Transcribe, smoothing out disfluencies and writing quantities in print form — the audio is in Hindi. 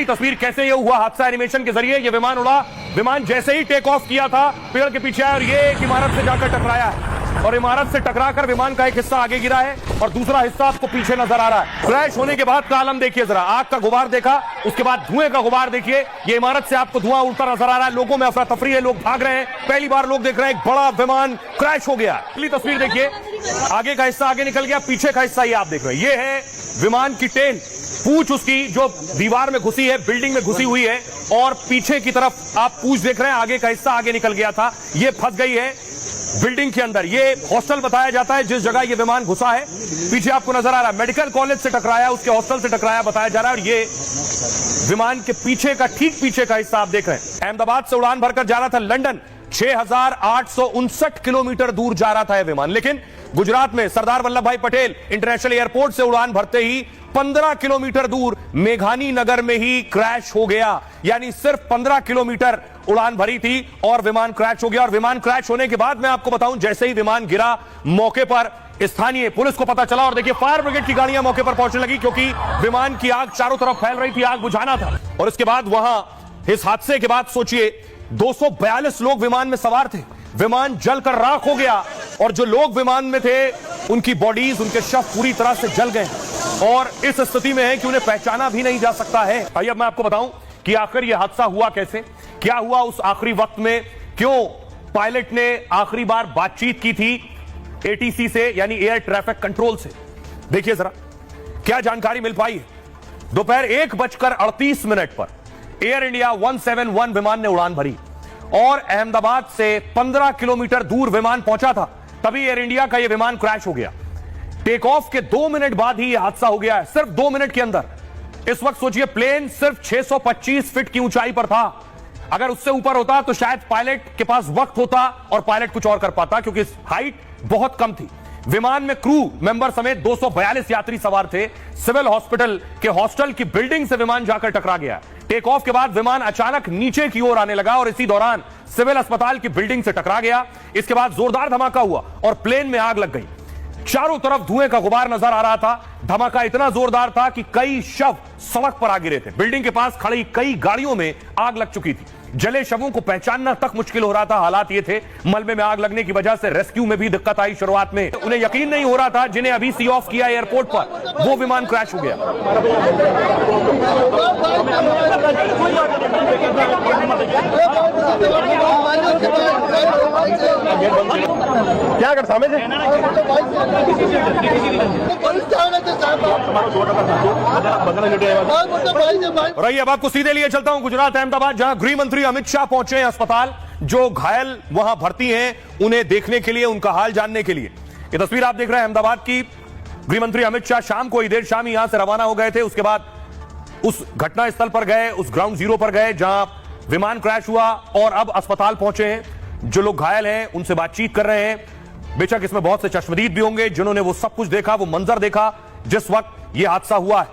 तस्वीर कैसे ये हुआ हादसा एनिमेशन के जरिए। ये विमान उड़ा, विमान जैसे ही टेक ऑफ किया था पेड़ के पीछे आया और ये एक इमारत से जाकर टकराया है और इमारत से टकराकर विमान का एक हिस्सा आगे गिरा है और दूसरा हिस्सा आपको पीछे नजर आ रहा है। क्रैश होने के बाद का आलम देखिए जरा, आग का गुबार देखा, उसके बाद धुएं का गुबार देखिए। ये इमारत से आपको धुआं उड़ता नजर आ रहा है, लोगों में अफरा तफरी है, लोग भाग रहे हैं। पहली बार लोग देख रहे हैं एक बड़ा विमान क्रैश हो गया। अगली तस्वीर देखिए, आगे का हिस्सा आगे निकल गया, पीछे का हिस्सा ये आप देख रहे हैं। ये है विमान की टेल, पूंछ उसकी जो दीवार में घुसी है, बिल्डिंग में घुसी हुई है और पीछे की तरफ आप पूंछ देख रहे हैं, आगे का हिस्सा आगे निकल गया था, ये फंस गई है बिल्डिंग के अंदर। ये हॉस्टल बताया जाता है जिस जगह ये विमान घुसा है, पीछे आपको नजर आ रहा है मेडिकल कॉलेज से टकराया, उसके हॉस्टल से टकराया बताया जा रहा है। और ये विमान के पीछे का, ठीक पीछे का हिस्सा आप देख रहे हैं। अहमदाबाद से उड़ान भरकर जा रहा था लंदन, 6859 किलोमीटर दूर जा रहा था यह विमान, लेकिन गुजरात में सरदार वल्लभ भाई पटेल इंटरनेशनल एयरपोर्ट से उड़ान भरते ही 15 किलोमीटर दूर मेघानी नगर में ही क्रैश हो गया। यानी सिर्फ 15 किलोमीटर उड़ान भरी थी और विमान क्रैश हो गया। और विमान क्रैश होने के बाद मैं आपको बताऊं, जैसे ही विमान गिरा मौके पर स्थानीय पुलिस को पता चला और देखिए फायर ब्रिगेड की गाड़ियां मौके पर पहुंचने लगी, क्योंकि विमान की आग चारों तरफ फैल रही थी, आग बुझाना था। और इसके बाद वहां इस हादसे के बाद सोचिए 242 लोग विमान में सवार थे, विमान जलकर राख हो गया और जो लोग विमान में थे उनकी बॉडीज, उनके शव पूरी तरह से जल गए और इस स्थिति में है कि उन्हें पहचाना भी नहीं जा सकता है। आइए अब मैं आपको बताऊं कि आखिर यह हादसा हुआ कैसे, क्या हुआ उस आखिरी वक्त में, क्यों पायलट ने आखिरी बार बातचीत की थी एटीसी से यानी एयर ट्रैफिक कंट्रोल से। देखिए जरा क्या जानकारी मिल पाई है। दोपहर 1:38 पर एयर इंडिया 171 विमान ने उड़ान भरी और अहमदाबाद से 15 किलोमीटर दूर विमान पहुंचा था, तभी एयर इंडिया का यह विमान क्रैश हो गया। टेक ऑफ के 2 मिनट बाद ही यह हादसा हो गया है, सिर्फ 2 मिनट के अंदर। इस वक्त सोचिए प्लेन सिर्फ 625 फीट की ऊंचाई पर था, अगर उससे ऊपर होता तो शायद पायलट के पास वक्त होता और पायलट कुछ और कर पाता, क्योंकि हाइट बहुत कम थी। विमान में क्रू मेंबर समेत 242 यात्री सवार थे। सिविल हॉस्पिटल के हॉस्टल की बिल्डिंग से विमान जाकर टकरा गया। टेक ऑफ के बाद विमान अचानक नीचे की ओर आने लगा और इसी दौरान सिविल अस्पताल की बिल्डिंग से टकरा गया। इसके बाद जोरदार धमाका हुआ और प्लेन में आग लग गई। चारों तरफ धुएं का गुबार नजर आ रहा था। धमाका इतना जोरदार था कि कई शव सड़क पर आ गिरे थे। बिल्डिंग के पास खड़ी कई गाड़ियों में आग लग चुकी थी। जले शवों को पहचानना तक मुश्किल हो रहा था। हालात ये थे, मलबे में आग लगने की वजह से रेस्क्यू में भी दिक्कत आई। शुरुआत में उन्हें यकीन नहीं हो रहा था, जिन्हें अभी सी ऑफ किया एयरपोर्ट पर, वो विमान क्रैश हो गया। क्या कर समझ रही। अब आपको सीधे लिए चलता हूं गुजरात अहमदाबाद, जहां गृह मंत्री अमित शाह पहुंचे हैं अस्पताल। जो घायल वहां भर्ती हैं उन्हें देखने के लिए, उनका हाल जानने के लिए। ये तस्वीर आप देख रहे हैं अहमदाबाद की। गृह मंत्री अमित शाह शाम को ही, देर शाम ही यहां से रवाना हो गए थे। उसके बाद उस घटना स्थल पर गए, उस ग्राउंड जीरो पर गए जहां विमान क्रैश हुआ और अब अस्पताल पहुंचे हैं। जो लोग घायल हैं उनसे बातचीत कर रहे हैं। बेशक इसमें बहुत से चश्मदीद भी होंगे जिन्होंने वो सब कुछ देखा, वो मंजर देखा जिस वक्त यह हादसा हुआ है।